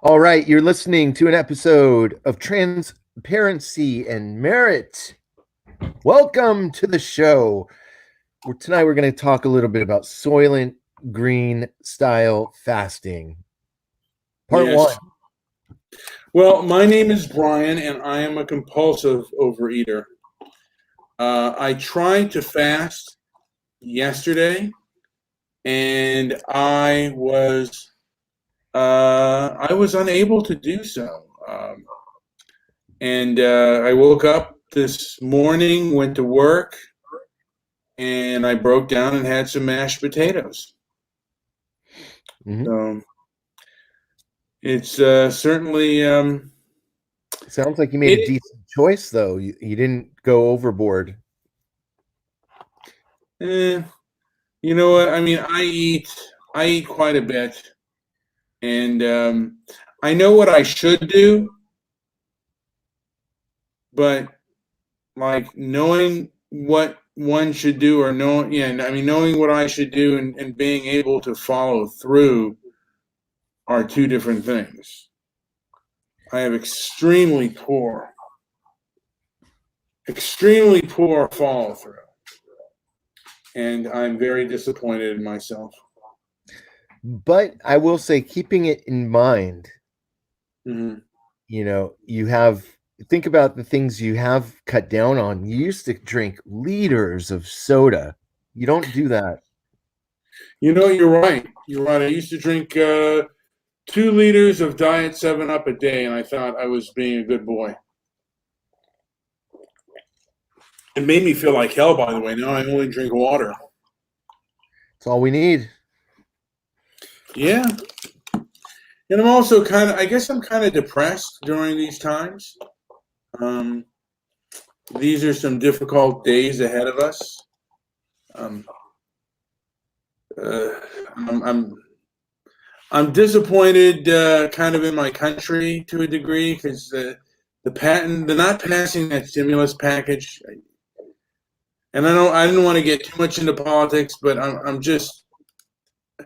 All right, you're listening to an episode of Transparency and Merit. Welcome to the show. Tonight we're going to talk a little bit about Soylent Green style fasting. Part one. Yes. Well, my name is Brian, and I am a compulsive overeater. I tried to fast yesterday, and I was unable to do so. And I woke up this morning, went to work, and I broke down and had some mashed potatoes. Mhm. So it's certainly Sounds like you made a it. decent choice, though. You didn't go overboard. Eh, you know what? I mean, I eat quite a bit, and I know what I should do, but like knowing what one should do or knowing, yeah, I mean, knowing what I should do and being able to follow through are two different things. I have extremely poor follow through, and I'm very disappointed in myself. But I will say, keeping it in mind, Hmm. you have think about the things you have cut down on. You used to drink liters of soda. You don't do that. You know, you're right. You're right. I used to drink 2 liters of Diet 7 Up a day, and I thought I was being a good boy. It made me feel like hell, by the way. Now I only drink water. That's all we need. Yeah. And I'm also I guess I'm kind of depressed during these times. Um, these are some difficult days ahead of us. Um, uh, I'm I'm disappointed, kind of in my country to a degree because they're not passing that stimulus package. And I didn't want to get too much into politics, but I'm just, I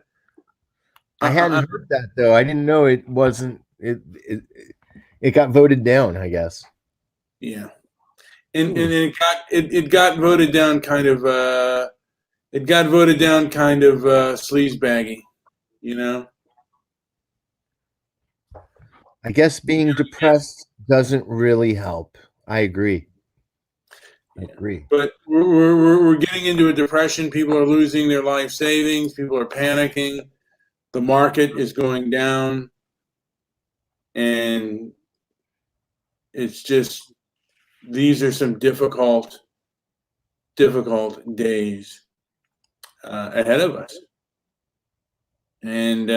I, hadn't heard that though. I didn't know it wasn't it got voted down, I guess. yeah. And Hmm. it got voted down kind of, sleaze you know. I guess being depressed doesn't really help. I agree. I Yeah. agree. But we're getting into a depression. People are losing their life savings. People are panicking. The market is going down, and it's just these are some difficult days ahead of us. And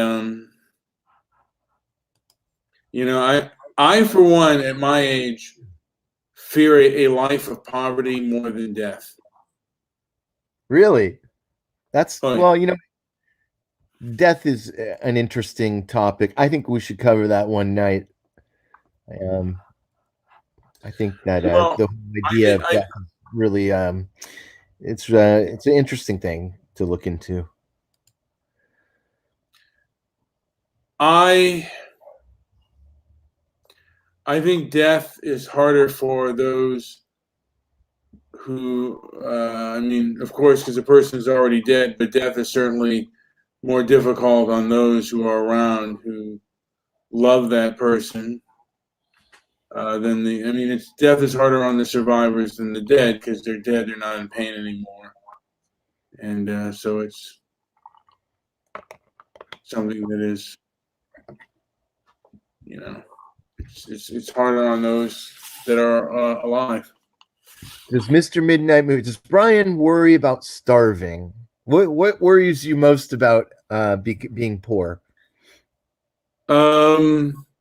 I for one, at my age, fear a life of poverty more than death. Really? That's Oh, well, death is an interesting topic. I think we should cover that one night. Um, I think that well, the whole I idea think of death is really it's an interesting thing to look into. I I think death is harder for those who, I mean, of course, because the person is already dead, but death is certainly more difficult on those who are around who love that person than I mean, it's death is harder on the survivors than the dead because they're dead, they're not in pain anymore. And so it's something that is, you know, it's harder on those that are alive. Does Mr. Midnight Movie, does Brian worry about starving? What worries you most about being poor?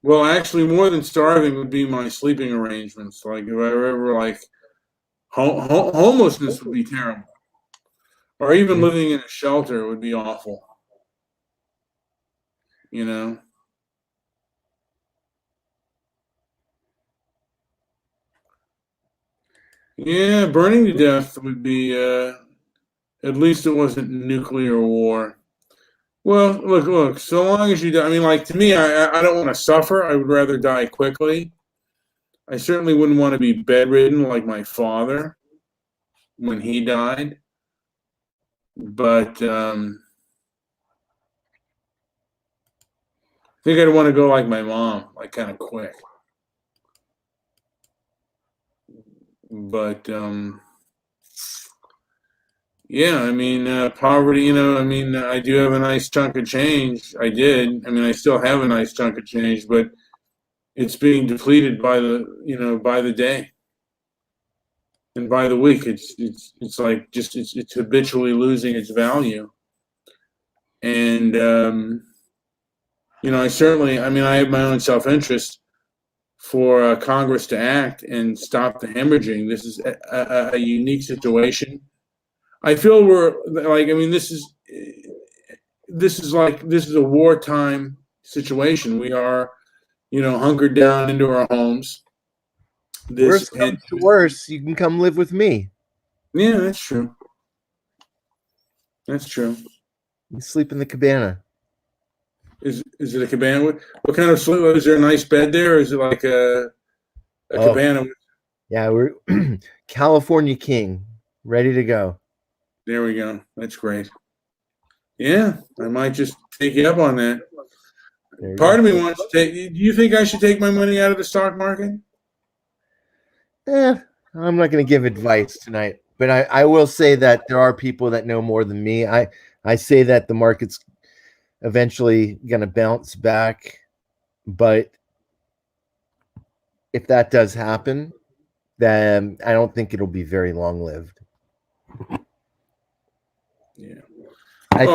Well, actually, more than starving would be my sleeping arrangements. Like if I were ever like homelessness would be terrible, or even Mhm. living in a shelter would be awful. You know. Yeah, burning to death would be. At least it wasn't nuclear war. Well, look. So long as you do, I mean, like to me, I don't want to suffer. I would rather die quickly. I certainly wouldn't want to be bedridden like my father when he died. But I think I'd want to go like my mom, like kind of quick. But yeah, I mean, poverty. I mean, I do have a nice chunk of change. I did. I mean, I still have a nice chunk of change, but it's being depleted by by the day and by the week. It's like just it's habitually losing its value. And I mean, I have my own self interest for Congress to act and stop the hemorrhaging. This is a unique situation. I feel we're like, I mean, this is a wartime situation. We are, hunkered down into our homes. Worst comes to worst, you can come live with me. Yeah, that's true. That's true. You sleep in the cabana. Is it a cabana? What kind of sleep? Is there a nice bed there, or is it like a cabana? Yeah, we're California King, ready to go. There we go. That's great. Yeah, I might just take you up on that. Part of me wants to take. Do you think I should take my money out of the stock market? I'm not going to give advice tonight, but I will say that there are people that know more than me. I say that the market's eventually going to bounce back, but if that does happen, then I don't think it'll be very long lived. Yeah, I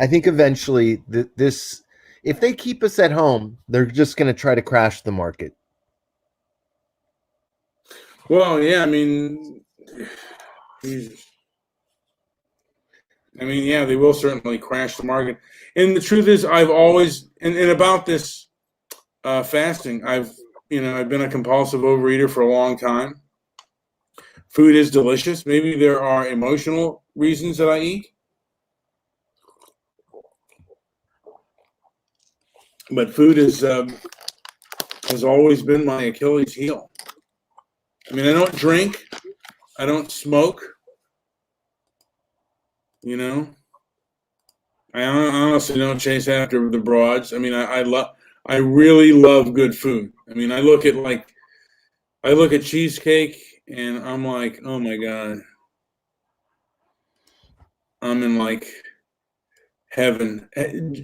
think eventually this, if they keep us at home, they're just going to try to crash the market. Well, yeah, I mean, Jesus. I mean, yeah, they will certainly crash the market. And the truth is, I've always and about this fasting, I've been a compulsive overeater for a long time. Food is delicious. Maybe there are emotional reasons that I eat, but food has always been my Achilles heel. I mean, I don't drink, I don't smoke. I honestly don't chase after the broads. I mean, I really love good food. I mean, I look at cheesecake and I'm like, oh my God, I'm in like heaven.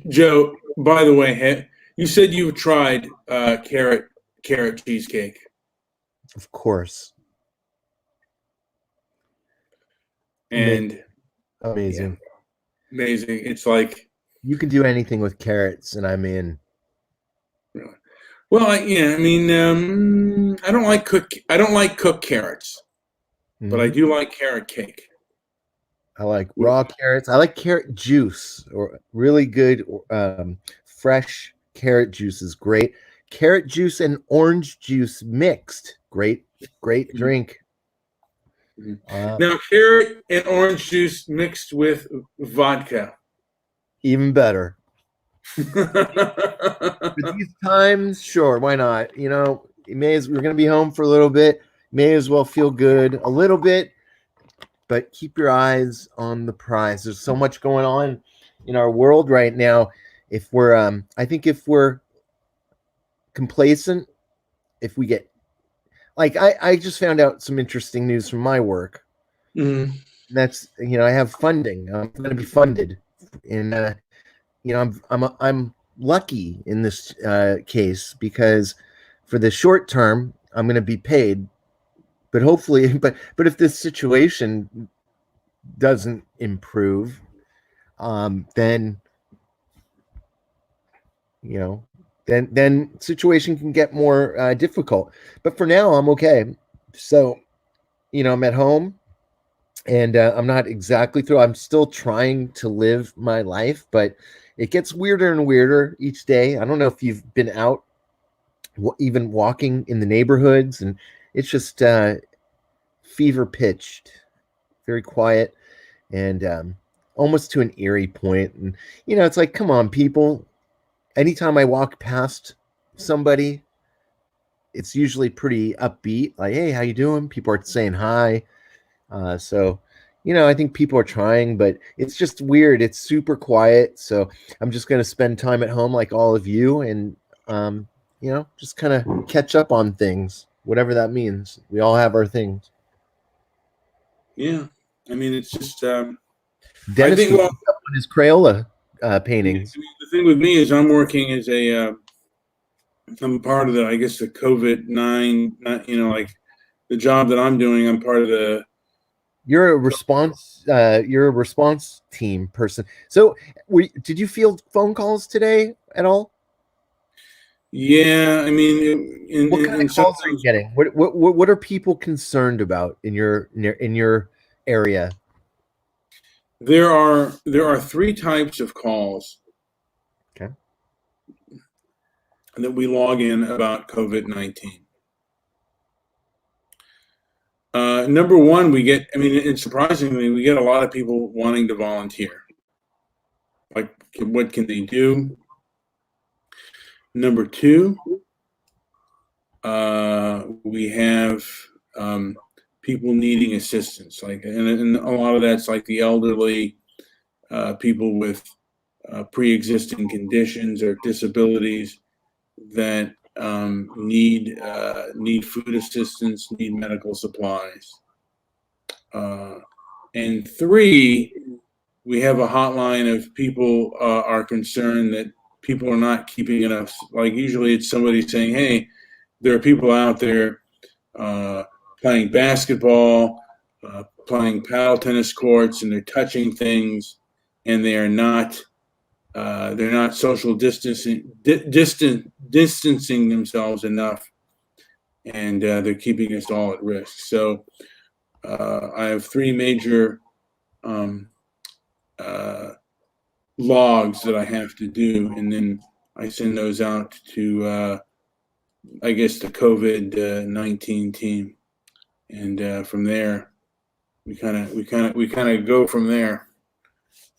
Joe, by the way, you said you've tried carrot cheesecake. Of course. And amazing. Yeah, amazing. It's like you can do anything with carrots, and I'm in. Well, I mean, I don't like cooked carrots, but I do like carrot cake. I like raw carrots. I like carrot juice, or really good fresh carrot juice is great. Carrot juice and orange juice mixed, great drink. Now, carrot and orange juice mixed with vodka, even better. For these times, sure, why not? We're going to be home for a little bit. May as well feel good a little bit, but keep your eyes on the prize. There's so much going on in our world right now. If we're, I think if we're complacent, if we get, like, I just found out some interesting news from my work. Mm-hmm. That's, I have funding. I'm going to be funded, and I'm lucky in this case because for the short term I'm going to be paid, but hopefully, but if this situation doesn't improve, then then situation can get more difficult. But for now, I'm okay. So, I'm at home, and I'm not exactly through. I'm still trying to live my life, but it gets weirder and weirder each day. I don't know if you've been out, even walking in the neighborhoods, and it's just fever pitched, very quiet, and almost to an eerie point. And it's like, come on, people. Anytime I walk past somebody, it's usually pretty upbeat. Like, hey, how you doing? People are saying hi. So, I think people are trying, but it's just weird. It's super quiet. So I'm just going to spend time at home like all of you and, just kind of catch up on things, whatever that means. We all have our things. Yeah. I mean, it's just, I Dennis think, was well, up on his Crayola I paintings. mean, the thing with me is I'm working as I'm part of I guess the COVID-9, like the job that I'm doing, I'm part of the. You're a response team person. So, did you field phone calls today at all? Yeah, I mean, What kind in of some calls are you ways, getting? What are people concerned about in your area? there are three types of calls Okay. that we log in about COVID-19. Number one, we get, I mean, and surprisingly, we get a lot of people wanting to volunteer. Like, what can they do? Number two, we have people needing assistance, and a lot of that's like the elderly, people with pre-existing conditions or disabilities that need food assistance, need medical supplies. Uh, and three, we have a hotline of people are concerned that people are not keeping enough. Like usually, it's somebody saying, "Hey, there are people out there uh, playing basketball, playing paddle tennis courts, and they're touching things, and they're not social distancing themselves enough, and they're keeping us all at risk." So I have three major um, uh, logs that I have to do, and then I send those out to I guess the COVID-19 team, and from there we kind of go from there.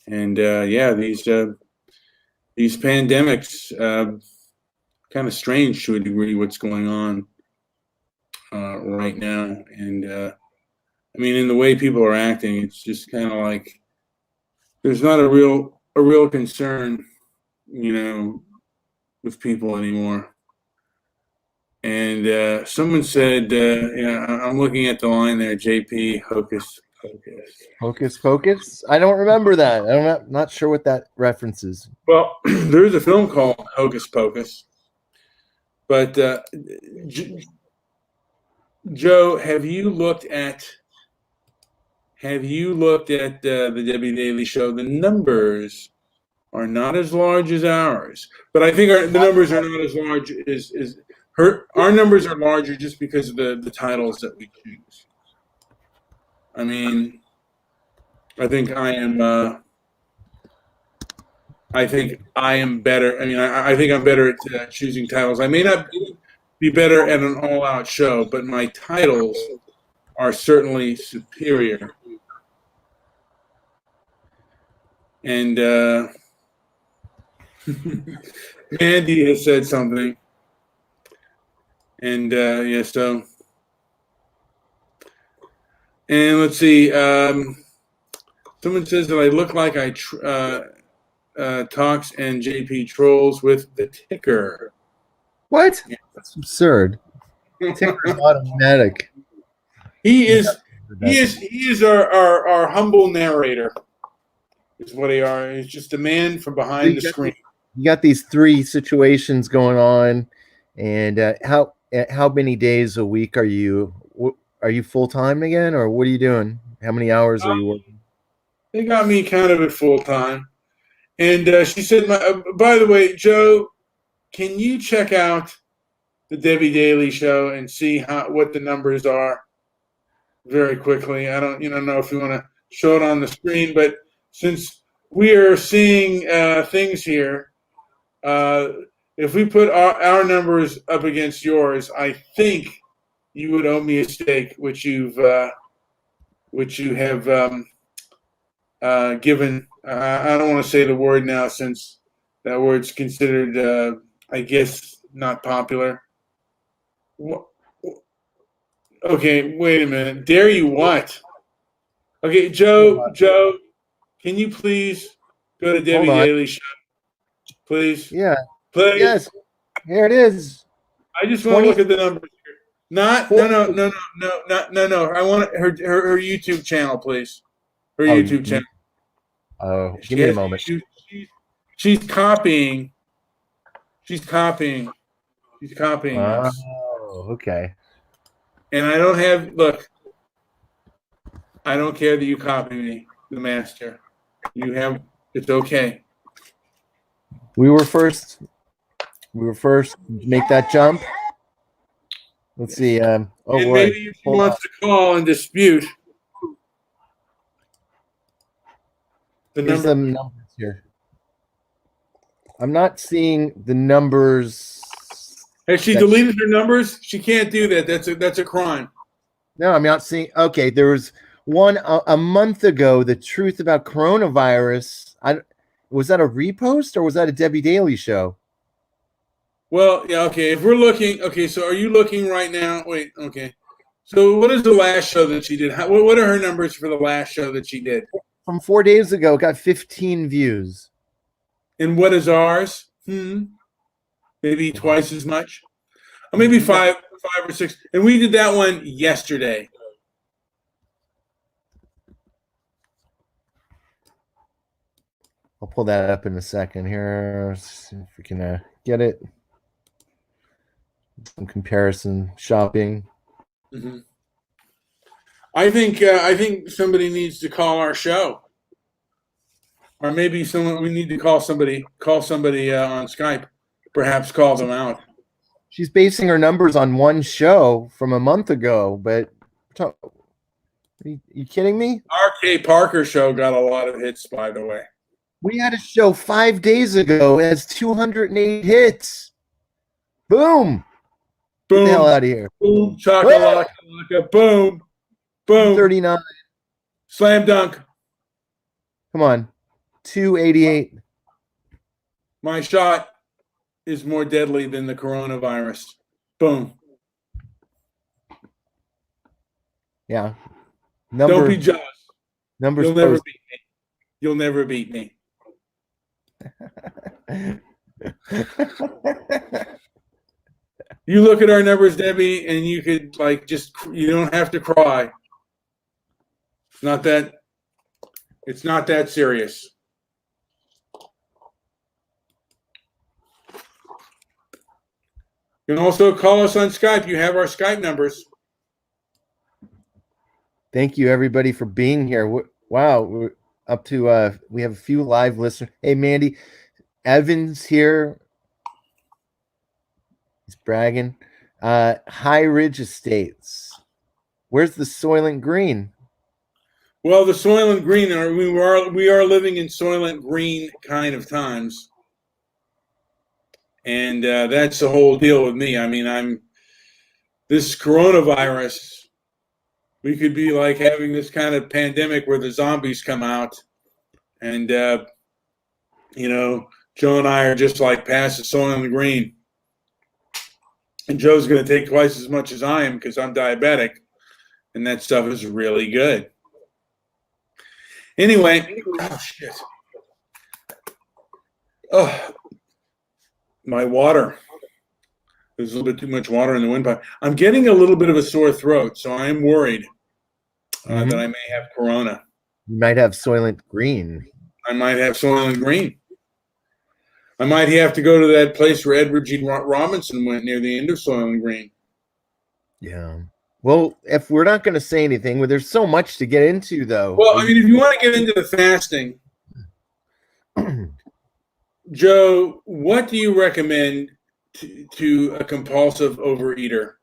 And yeah, these pandemics, kind of strange to a degree what's going on right now, and I mean, in the way people are acting, it's just kind of like there's not a real concern, you know, with people anymore. And someone said, I'm looking at the line there, JP, hocus pocus. Hocus Pocus? I don't remember that. Not sure what that references. Well, there's a film called Hocus Pocus, but Joe, have you looked at the Debbie Daily Show? The numbers are not as large as ours, but I think the numbers are not as large as her. Our numbers are larger just because of the titles that we choose. I mean, I think I am. I think I am better. I mean, I think I'm better at choosing titles. I may not be better at an all-out show, but my titles are certainly superior. And Mandy has said something, and yeah, so and let's see. Someone says that I look like talks and JP trolls with the ticker. What? That's absurd. Ticker's automatic. He is our humble narrator. Is what he are. He's just a man from behind the screen. You got these three situations going on, and how many days a week are you full time again, or what are you doing? How many hours are you working? They got me kind of at full time. And she said, by the way, Joe, can you check out the Debbie Daily Show and see what the numbers are very quickly? I don't know if you want to show it on the screen, but since we are seeing things here, if we put our numbers up against yours, I think you would owe me a steak, which you have given I don't want to say the word now since that word's considered, I guess, not popular. Okay, wait a minute. Dare you what? Okay, Joe, can you please go to Hold Debbie on. Daly Show, please? Yeah. Please. Yes. Here it is. I just want to 20 look at the numbers here. Not no 40. no no no no no no. I want her YouTube channel, please. Her Oh, YouTube channel. oh, give She me a has moment. she's copying. She's copying. She's copying us. Oh, okay. And I don't have look. I don't care that you copy me, the master. You have it's okay. We were first. We were first. Make that jump. Let's see. Oh, And boy. maybe if she Hold on. wants to call and dispute the Here's number. the numbers here. I'm not seeing the numbers. Has she deleted her numbers? She can't do that. That's a crime. No, I'm not seeing. Okay, there was one a month ago. The truth about coronavirus. Was that a repost or was that a Debbie Daly show? Well, yeah, okay. If we're looking, okay, so are you looking right now? Wait, okay. So what is the last show that she did? What are her numbers for the last show that she did? From 4 days ago, got 15 views. And what is ours? Maybe twice as much, or maybe five or six. And we did that one yesterday. I'll pull that up in a second here. See if we can get it. Some comparison shopping. Mm-hmm. I think somebody needs to call our show, or maybe we need to call somebody on Skype. Perhaps call them out. She's basing her numbers on one show from a month ago, but are you kidding me? R.K. Parker show got a lot of hits, by the way. We had a show 5 days ago. It has 208 hits. Boom. Get the hell out of here. Boom. Chakalaka. Boom. Boom. 39. Slam dunk. Come on. 288. My shot is more deadly than the coronavirus. Boom. Yeah. Don't be jealous. Numbers. You'll never beat me. You'll never beat me. You look at our numbers, Debbie, and you could you don't have to cry. It's not that serious. You can also call us on Skype. You have our Skype numbers. Thank you, everybody, for being here. Wow, we're up to we have a few live listeners. Hey, Mandy, Evan's here. He's bragging. High Ridge Estates. Where's the Soylent Green? Well, the Soylent Green we are living in Soylent Green kind of times. And that's the whole deal with me. I mean, this coronavirus, we could be like having this kind of pandemic where the zombies come out. And, Joe and I are just like past the Soylent Green. And Joe's going to take twice as much as I am because I'm diabetic. And that stuff is really good. Anyway, oh, shit. Oh, my water. There's a little bit too much water in the windpipe. I'm getting a little bit of a sore throat, so I'm worried that I may have corona. You might have Soylent Green. I might have Soylent Green. I might have to go to that place where Edward G. Robinson went near the end of Soylent Green. Yeah. Well, if we're not going to say anything, well, there's so much to get into, though. Well, I mean, if you want to get into the fasting, Joe, what do you recommend to a compulsive overeater?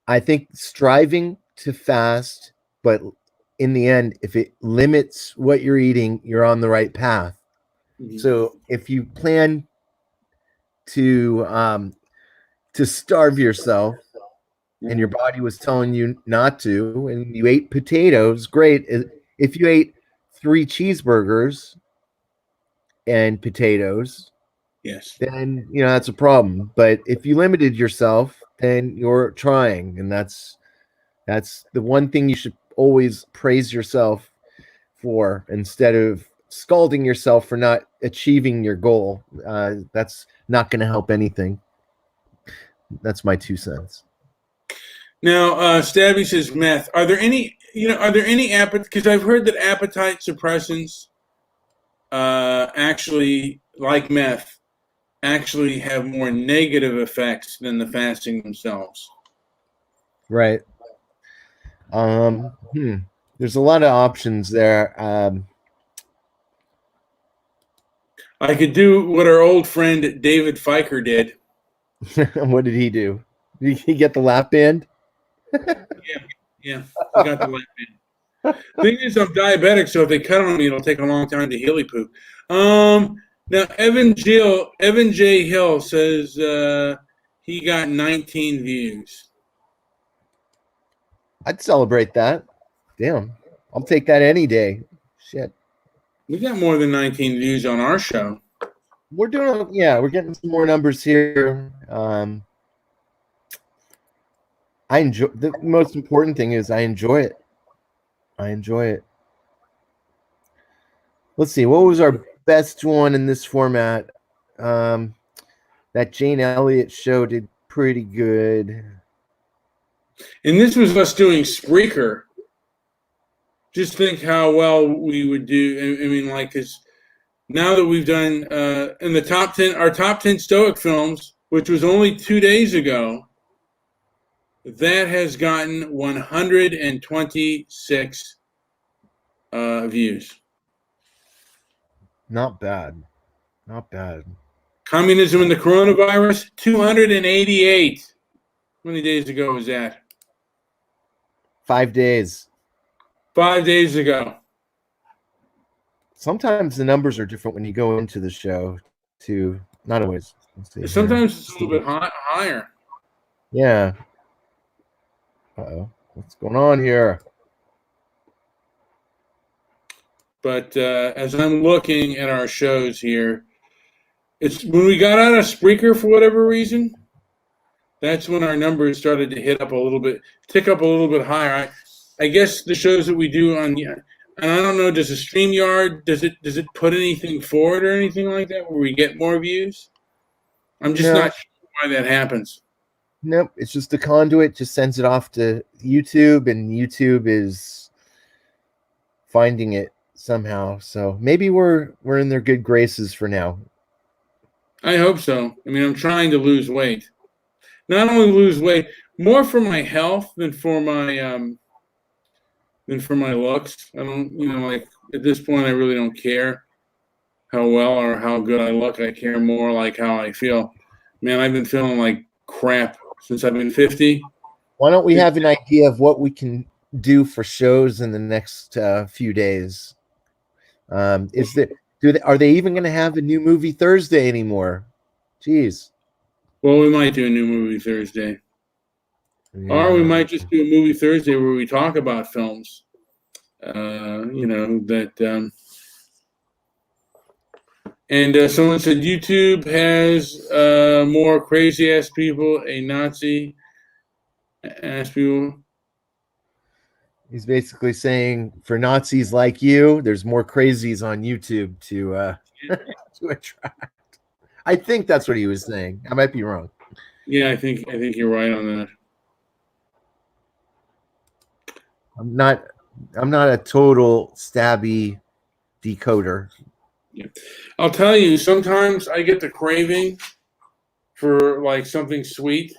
I think striving to fast, but in the end, if it limits what you're eating, you're on the right path. Mm-hmm. So if you plan to starve yourself and your body was telling you not to, and you ate potatoes, great. If you ate 3 cheeseburgers and potatoes, Yes. then that's a problem. But if you limited yourself, then you're trying, and that's the one thing you should always praise yourself for instead of scalding yourself for not achieving your goal. That's not going to help anything. That's my 2 cents. Now, Stabby says meth. Are there any, because I've heard that appetite suppressants actually, like meth, actually have more negative effects than the fasting themselves. Right. There's a lot of options there. I could do what our old friend David Fiker did. What did he do? Did he get the lap band? Yeah, he got the lap band. Thing is, I'm diabetic, so if they cut on me, it'll take a long time to hilly poo. Now Evan J. Hill says he got 19 views. I'd celebrate that. Damn, I'll take that any day. Shit. We got more than 19 views on our show. We're getting some more numbers here. I enjoy the most important thing is I enjoy it. Let's see, what was our best one in this format? That Jane Elliott show did pretty good. And this was us doing Spreaker. Just think how well we would do. I mean, because now that we've done in the top 10, our top 10 Stoic films, which was only 2 days ago, that has gotten 126 views. Not bad. Communism and the Coronavirus, 288. How many days ago was that? 5 days. 5 days ago. Sometimes the numbers are different when you go into the show, too. Not always. Sometimes it's a little bit higher. Yeah. Uh-oh. What's going on here? But as I'm looking at our shows here, it's when we got out of Spreaker for whatever reason, that's when our numbers started to tick up a little bit higher. I guess the shows that we do on, and I don't know, does the StreamYard, does it put anything forward or anything like that where we get more views? I'm just not sure why that happens. Nope, it's just the conduit just sends it off to YouTube, and YouTube is finding it somehow. So maybe we're in their good graces for now. I hope so. I mean, I'm trying to lose weight. Not only lose weight, more for my health than for my looks. I don't, at this point, I really don't care how well or how good I look. I care more like how I feel. Man, I've been feeling like crap since I've been 50. Why don't we have an idea of what we can do for shows in the next few days? Are they even going to have a new movie Thursday anymore? Jeez. Well, we might do a new movie Thursday. Yeah. Or we might just do a movie Thursday where we talk about films. And someone said YouTube has more crazy ass people, a Nazi ass people. He's basically saying for Nazis like you, there's more crazies on YouTube to attract. I think that's what he was saying. I might be wrong. Yeah, I think you're right on that. I'm not a total stabby decoder. Yeah. I'll tell you, sometimes I get the craving for like something sweet,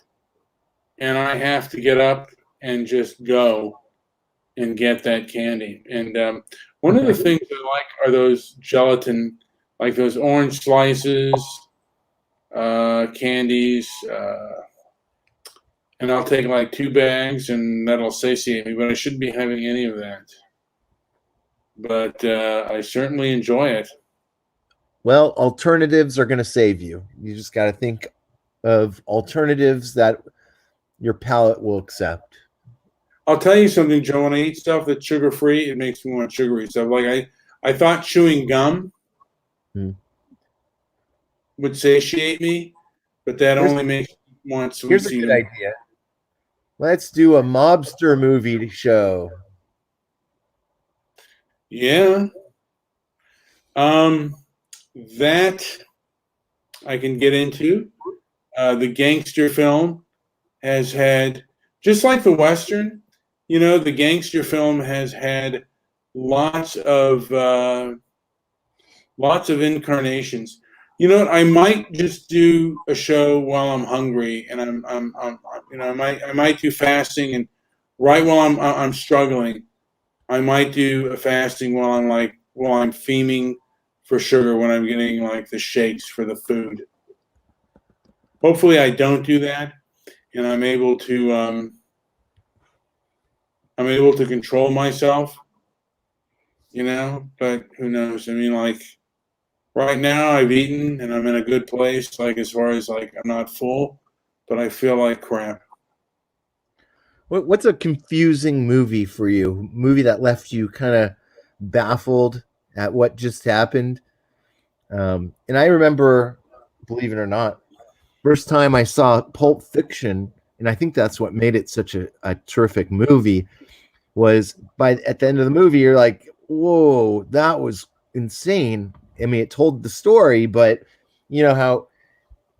and I have to get up and just go and get that candy. And one of the things I like are those gelatin, like those orange slices, candies, and I'll take like 2 bags, and that'll satiate me. But I shouldn't be having any of that. But I certainly enjoy it. Well, alternatives are going to save you. You just got to think of alternatives that your palate will accept. I'll tell you something, Joe. When I eat stuff that's sugar-free, it makes me want sugary stuff. Like I thought chewing gum Hmm. would satiate me, but that Here's, only makes me want here's sweets a good even. idea. Let's do a mobster movie show. Yeah. That I can get into. The gangster film has had, just like the Western, the gangster film has had lots of incarnations. You know what? I might just do a show while I'm hungry, and I might do fasting, and right while I'm struggling, I might do a fasting while I'm theming for sugar when I'm getting like the shakes for the food. Hopefully, I don't do that, and I'm able to control myself. But who knows? I mean, like right now, I've eaten and I'm in a good place. Like as far as like I'm not full, but I feel like crap. What's a confusing movie for you? Movie that left you kind of baffled at what just happened? And I remember, believe it or not, first time I saw Pulp Fiction, and I think that's what made it such a terrific movie, was at the end of the movie, you're like, whoa, that was insane. I mean, it told the story, but you know how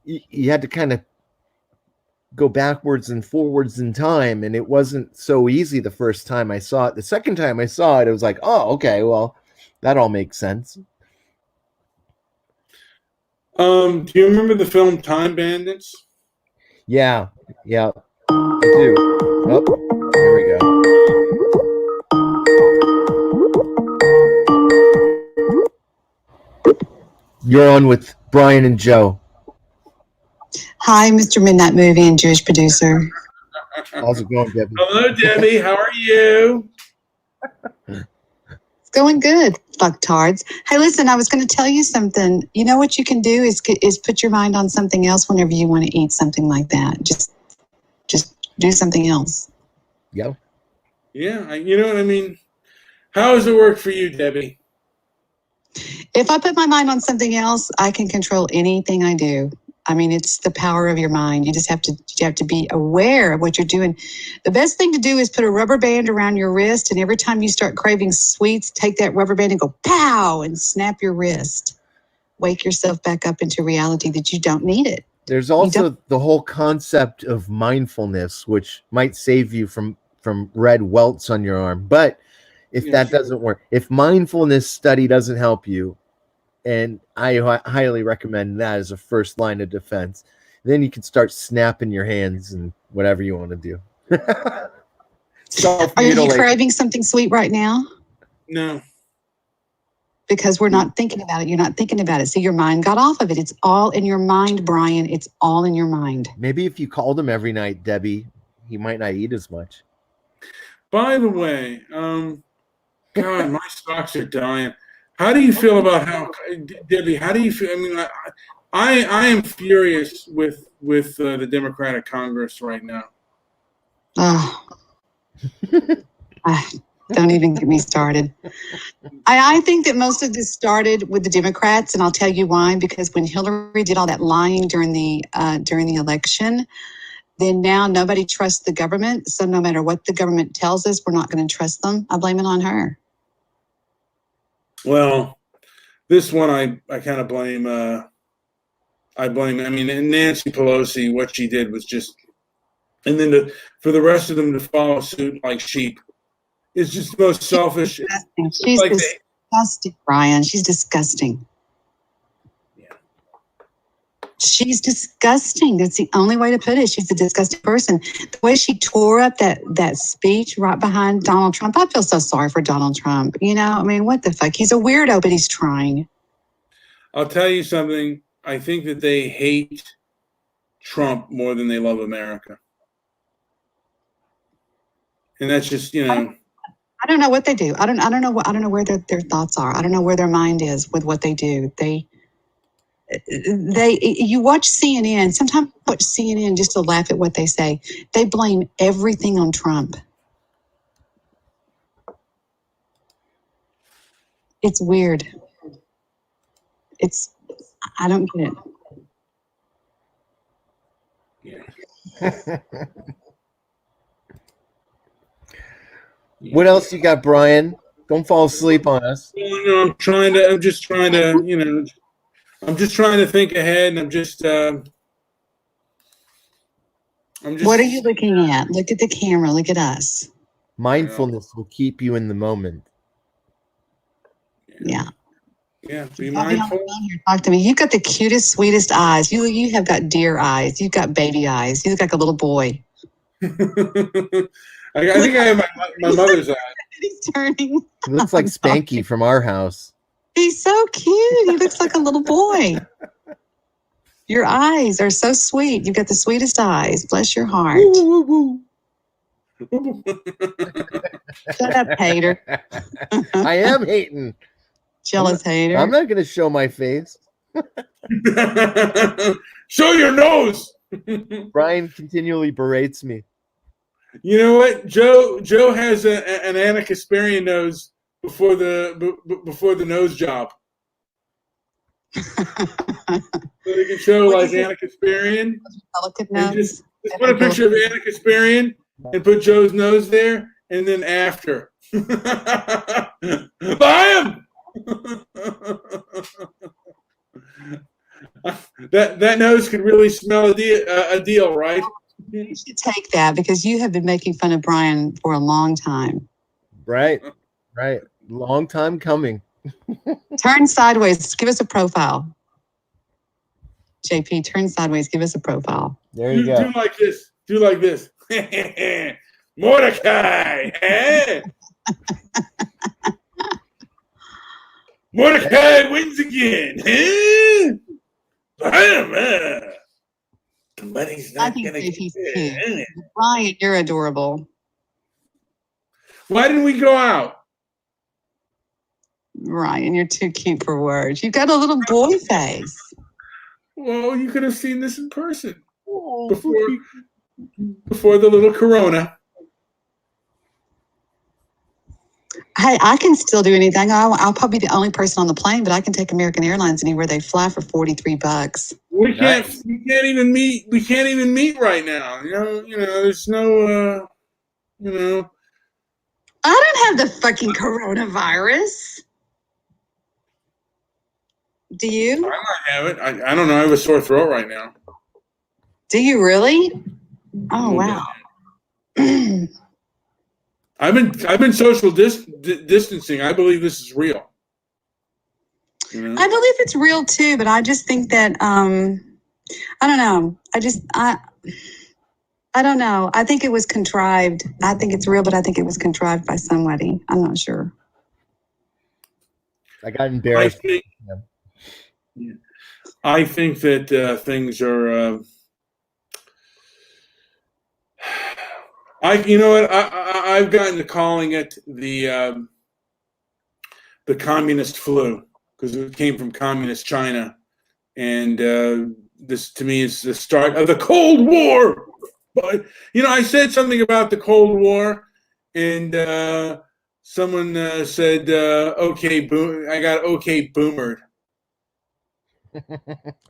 you had to kind of go backwards and forwards in time, and it wasn't so easy the first time I saw it. The second time I saw it, it was like, oh, okay, well, that all makes sense. Do you remember the film Time Bandits? Yeah, yeah, I do. Oh, there we go. You're on with Brian and Joe. Hi, Mr. Midnight Movie and Jewish producer. How's it going, Debbie? Hello, Debbie. How are you? It's going good, fucktards. Hey, listen, I was going to tell you something. You know what you can do is put your mind on something else whenever you want to eat something like that. Just do something else. Yeah. Yeah, you know what I mean. How does it work for you, Debbie? If I put my mind on something else, I can control anything I do. I mean, it's the power of your mind. You have to be aware of what you're doing. The best thing to do is put a rubber band around your wrist, and every time you start craving sweets, take that rubber band and go pow and snap your wrist. Wake yourself back up into reality that you don't need it. There's also the whole concept of mindfulness, which might save you from red welts on your arm. But if that doesn't work, if mindfulness study doesn't help you, and I highly recommend that as a first line of defense, then you can start snapping your hands and whatever you want to do. Are you craving something sweet right now? No. Because we're not thinking about it. You're not thinking about it. See, your mind got off of it. It's all in your mind, Brian. It's all in your mind. Maybe if you called him every night, Debbie, he might not eat as much. By the way, God, my stocks are dying. How do you feel about Debbie? How do you feel? I mean, I am furious with the Democratic Congress right now. Oh, don't even get me started. I think that most of this started with the Democrats, and I'll tell you why. Because when Hillary did all that lying during the election, then now nobody trusts the government. So no matter what the government tells us, we're not going to trust them. I blame it on her. Well, this one I kind of blame. I mean, Nancy Pelosi, what she did was just, and then for the rest of them to follow suit like sheep is just the most selfish. She's disgusting, Brian. She's disgusting. Yeah. She's disgusting. That's the only way to put it. She's a disgusting person. The way she tore up that speech right behind Donald Trump, I feel so sorry for Donald Trump. You know, I mean, what the fuck? He's a weirdo, but he's trying. I'll tell you something. I think that they hate Trump more than they love America. And that's just, I don't know what they do. I don't know where their thoughts are. I don't know where their mind is with what they do. You watch CNN, sometimes you watch CNN just to laugh at what they say. They blame everything on Trump. It's weird. I don't get it. What else you got, Brian? Don't fall asleep on us. I'm just trying to think ahead, and I'm just. What are you looking at? Look at the camera. Look at us. Mindfulness will keep you in the moment. Yeah. Yeah, be mindful. Talk to me. You've got the cutest, sweetest eyes. You have got deer eyes. You've got baby eyes. You look like a little boy. I think I have my mother's eyes. He's turning. He looks like Spanky from our house. He's so cute. He looks like a little boy. Your eyes are so sweet. You've got the sweetest eyes. Bless your heart. Woo, woo, woo. Shut up, hater. I am hating. Jealous hater. I'm not going to show my face. Show your nose. Brian continually berates me. You know what? Joe has an Anna Kasparian nose before the nose job. So they can show like Anna Kasparian. Just put a picture of Anna Kasparian and put Joe's nose there, and then after. Buy him. that nose could really smell a deal, right? You should take that because you have been making fun of Brian for a long time. Right. Long time coming. Turn sideways. Give us a profile. JP, turn sideways. Give us a profile. There you go. Do like this. Mordecai. Mordecai wins again. Somebody's not going to get it. Brian, you're adorable. Why didn't we go out? Ryan, you're too cute for words. You've got a little boy face. Well, you could have seen this in person before the little corona. Hey, I can still do anything. I'll probably be the only person on the plane, but I can take American Airlines anywhere they fly for $43. We can't even meet. We can't even meet right now. You know. There's no. I don't have the fucking coronavirus. Do you? I might have it. I don't know. I have a sore throat right now. Do you really? Oh wow. I've been social distancing. I believe this is real. I believe it's real too, but I just think that I don't know. I don't know. I think it was contrived. I think it's real, but I think it was contrived by somebody. I'm not sure. I got embarrassed. I think that things are. You know what? I've gotten to calling it the communist flu because it came from communist China, and this to me is the start of the Cold War. But I said something about the Cold War, and someone said, "Okay, boom." I got okay boomered.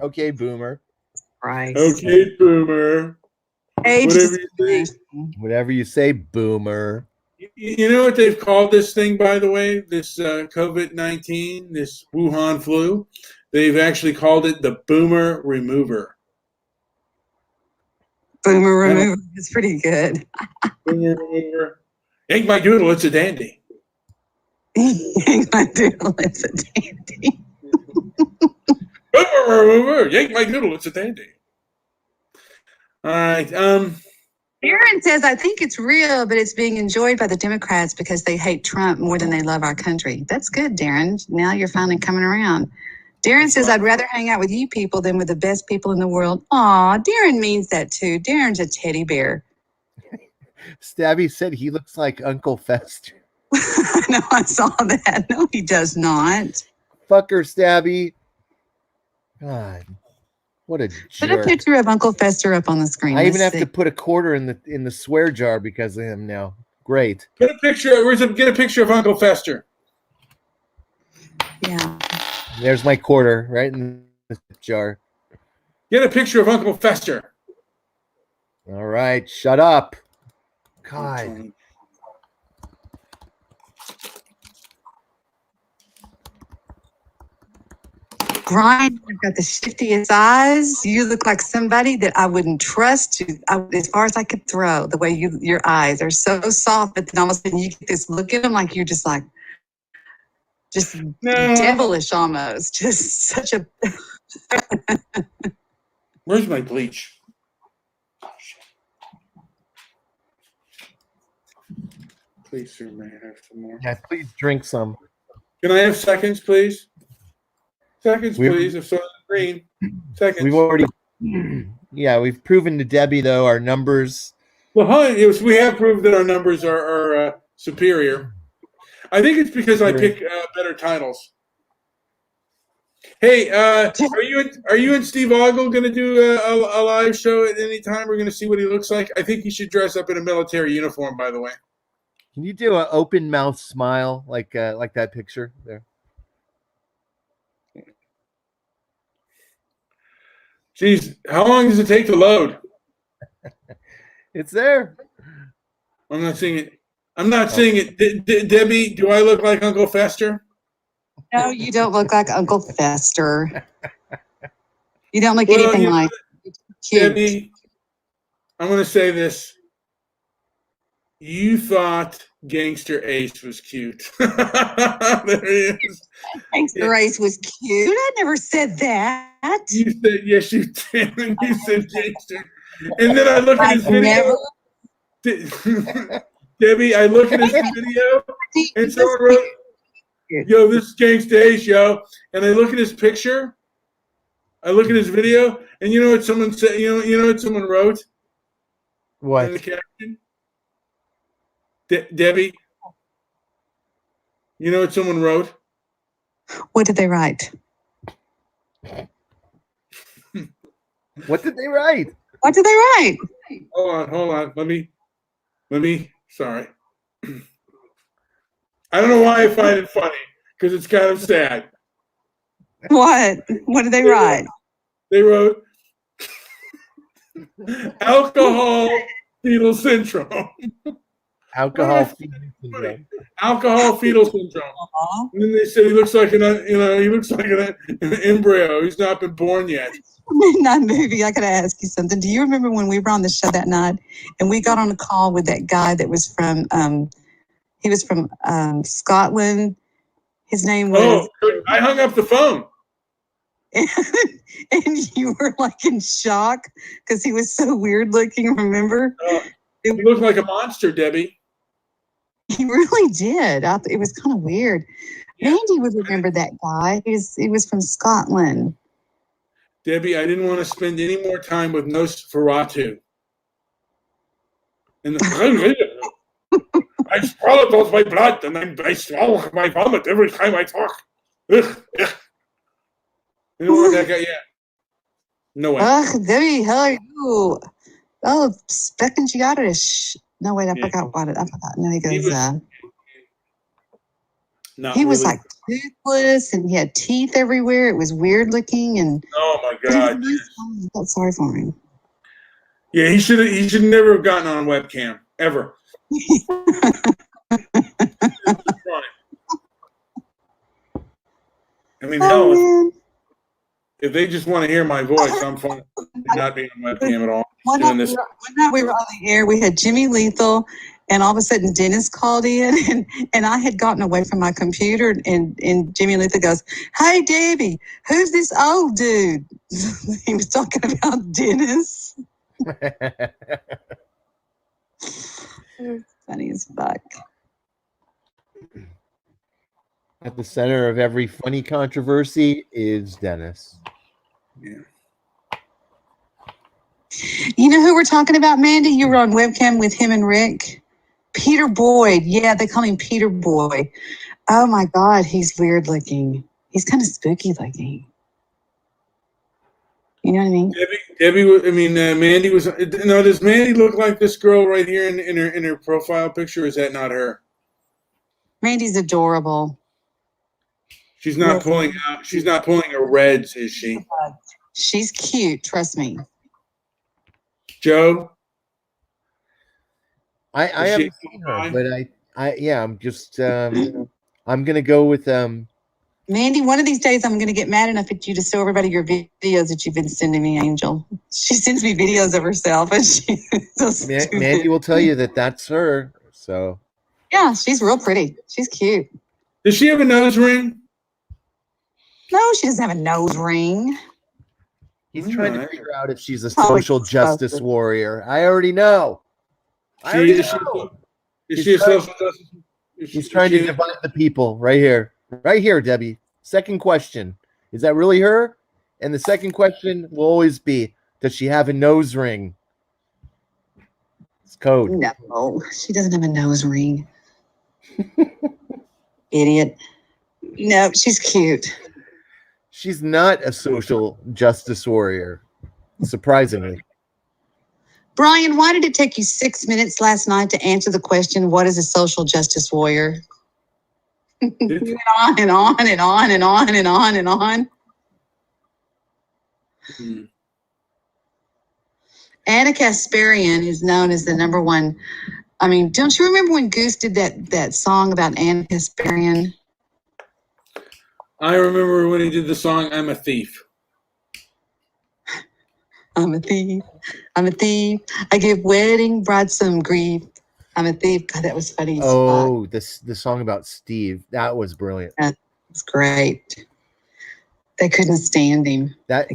Okay, boomer. Right. Okay, boomer. Whatever you say, boomer. You know what they've called this thing, by the way? This COVID-19, this Wuhan flu. They've actually called it the boomer remover. Boomer remover is pretty good. Boomer remover. Yank my doodle, it's a dandy. Yank my doodle, it's a dandy. Boomer remover. Yank my doodle, it's a dandy. All right. Darren says, I think it's real, but it's being enjoyed by the Democrats because they hate Trump more than they love our country. That's good, Darren. Now you're finally coming around. Darren says, I'd rather hang out with you people than with the best people in the world. Aw, Darren means that too. Darren's a teddy bear. Stabby said he looks like Uncle Fester. No, I saw that. No, he does not. Fucker, Stabby. God. What a jerk. Put a picture of Uncle Fester up on the screen. I even have to put a quarter in the swear jar because of him now. Great. Get a picture of Uncle Fester. Yeah. There's my quarter right in the jar. Get a picture of Uncle Fester. All right, shut up. God. Brian, you've got the shiftiest eyes. You look like somebody that I wouldn't trust as far as I could throw. The way your eyes are so soft, but then all of a sudden you get this look at them like you're just devilish almost. Just such a. Where's my bleach? Oh, shit. Please, sir, may I have some more? Yeah, please drink some. Can I have seconds, please? Seconds, please. If so, green. Seconds. We've already, we've proven to Debbie though our numbers. Well, we have proved that our numbers are superior. I think it's because I pick better titles. Hey, are you and Steve Ogle going to do a live show at any time? We're going to see what he looks like. I think he should dress up in a military uniform. By the way, can you do an open mouth smile like that picture there? Geez, how long does it take to load? It's there. I'm not seeing it. I'm not seeing it. Debbie, do I look like Uncle Fester? No, you don't look like Uncle Fester. You don't look anything like cute. Debbie, I'm going to say this. You thought Gangster Ace was cute. There he is. Gangster Ace was cute. I never said that. You said, yes, you did. And you said gangster. And then I look at his video. Debbie, I look at his video and someone wrote, yo, this is Gangsta Ace, yo. And I look at his picture. I look at his video, and you know what someone said? You know what someone wrote? What? In the caption? Debbie, you know what someone wrote? What did they write? What did they write? What did they write? Hold on. Let me. Sorry. I don't know why I find it funny because it's kind of sad. What? What did they write? They wrote alcohol fetal syndrome. Alcohol fetal syndrome. Alcohol fetal syndrome. And then they said he looks like an embryo. He's not been born yet. Midnight movie. I gotta ask you something. Do you remember when we were on the show that night and we got on a call with that guy that was from he was from Scotland. His name was I hung up the phone. and you were like in shock because he was so weird looking, remember? He looked like a monster, Debbie. He really did. It was kind of weird. Yeah. Mandy would remember that guy. He was from Scotland. Debbie, I didn't want to spend any more time with Nosferatu. And I swallowed all my blood, and then I swallow my vomit every time I talk. Ugh. You don't want that guy yet? No way. Debbie, how are you? Oh, Speckengiarish. No, wait, I forgot what it. I forgot. No, he goes. He was like toothless, and he had teeth everywhere. It was weird looking, and oh my god, I felt sorry for him. Yeah, he should never have gotten on webcam ever. I mean, hell, if they just want to hear my voice, I'm fine not being on webcam at all. One night we were on the air. We had Jimmy Lethal, and all of a sudden Dennis called in, and I had gotten away from my computer, and Jimmy Lethal goes, "Hey, Debbie, who's this old dude?" He was talking about Dennis. Funny as fuck. At the center of every funny controversy is Dennis. Yeah. You know who we're talking about, Mandy? You were on webcam with him and Rick. Peter Boyd. Yeah, they call him Peter Boyd. Oh my God, he's weird looking. He's kind of spooky looking. You know what I mean? Mandy was. No, does Mandy look like this girl right here in her profile picture? Or is that not her? Mandy's adorable. She's not pulling out. She's not pulling her reds, is she? She's cute. Trust me. Joe, I is she haven't seen her, fine? but I'm just I'm gonna go with Mandy, one of these days I'm going to get mad enough at you to show everybody your videos that you've been sending me, Angel. She sends me videos of herself, and she's so stupid. Mandy will tell you that that's her. So Yeah, she's real pretty. She's cute. Does she have a nose ring? No, she doesn't have a nose ring. he's trying to Alright. figure out if she's a Probably social justice disgusting. warrior. I already know. Is she a social justice? He's trying to divide the people right here. Right here, Debbie. Second question. Is that really her? And the second question will always be, does she have a nose ring? It's code. No, she doesn't have a nose ring. Idiot. No, she's cute. She's not a social justice warrior, surprisingly. Brian, why did it take you 6 minutes last night to answer the question, what is a social justice warrior? You went on and on and on and on and on and on. Anna Kasparian is known as the number one. I mean, don't you remember when Goose did that song about Anna Kasparian? I remember when he did the song "I'm a Thief." I'm a thief. I'm a thief. I give wedding brides some grief. I'm a thief. God, that was funny. Oh, the song about Steve. That was brilliant. It's great. They couldn't stand him. That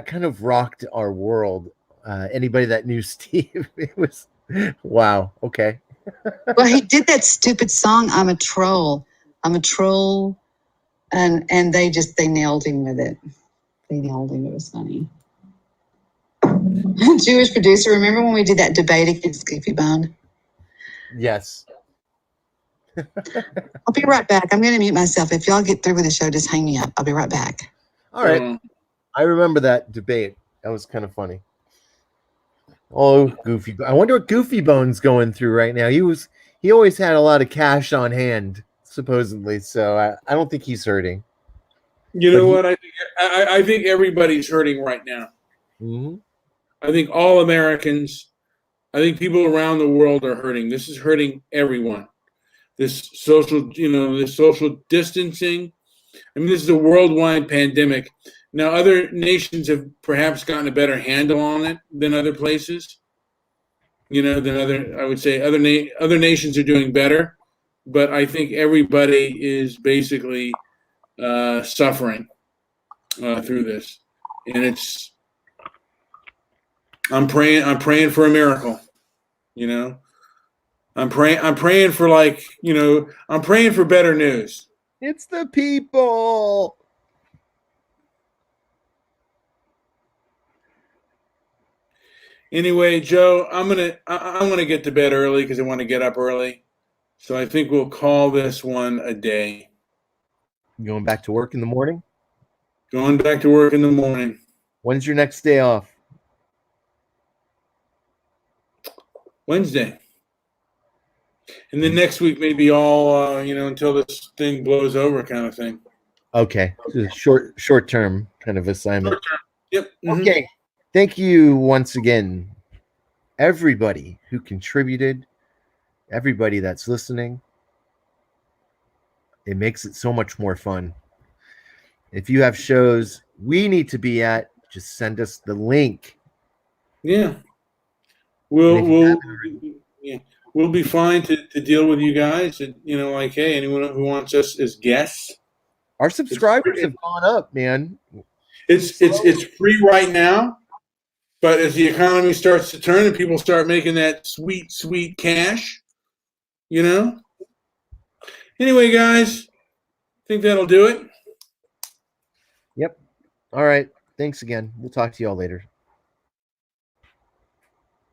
kind of rocked our world. Anybody that knew Steve, it was wow. Okay. Well, he did that stupid song, I'm a troll. I'm a troll. And they nailed him with it. They nailed him. It was funny. Jewish producer, remember when we did that debate against Goofy Bone? Yes. I'll be right back. I'm going to mute myself. If y'all get through with the show, just hang me up. I'll be right back. All right. I remember that debate. That was kind of funny. Oh, Goofy. I wonder what Goofy Bone's going through right now. He always had a lot of cash on hand, supposedly. So I don't think he's hurting. You know what? I think everybody's hurting right now. Mm-hmm. I think all Americans, I think people around the world are hurting. This is hurting everyone. This social distancing. I mean, this is a worldwide pandemic. Now, other nations have perhaps gotten a better handle on it than other places. I would say other nations are doing better, but I think everybody is basically suffering through this, and I'm praying for a miracle. I'm praying for I'm praying for better news. It's the people. Anyway, Joe, I'm gonna get to bed early because I want to get up early. So I think we'll call this one a day. Going back to work in the morning? Going back to work in the morning. When's your next day off? Wednesday. And then next week maybe all until this thing blows over kind of thing. Okay. Short term kind of assignment. Short term. Yep. Mm-hmm. Okay. Thank you once again, everybody who contributed, everybody that's listening. It makes it so much more fun. If you have shows we need to be at, just send us the link. Yeah. We'll be fine to deal with you guys. And, hey, anyone who wants us as guests. Our subscribers have gone up, man. It's free right now. But as the economy starts to turn and people start making that sweet, sweet cash, Anyway, guys, I think that'll do it. Yep. All right. Thanks again. We'll talk to y'all later.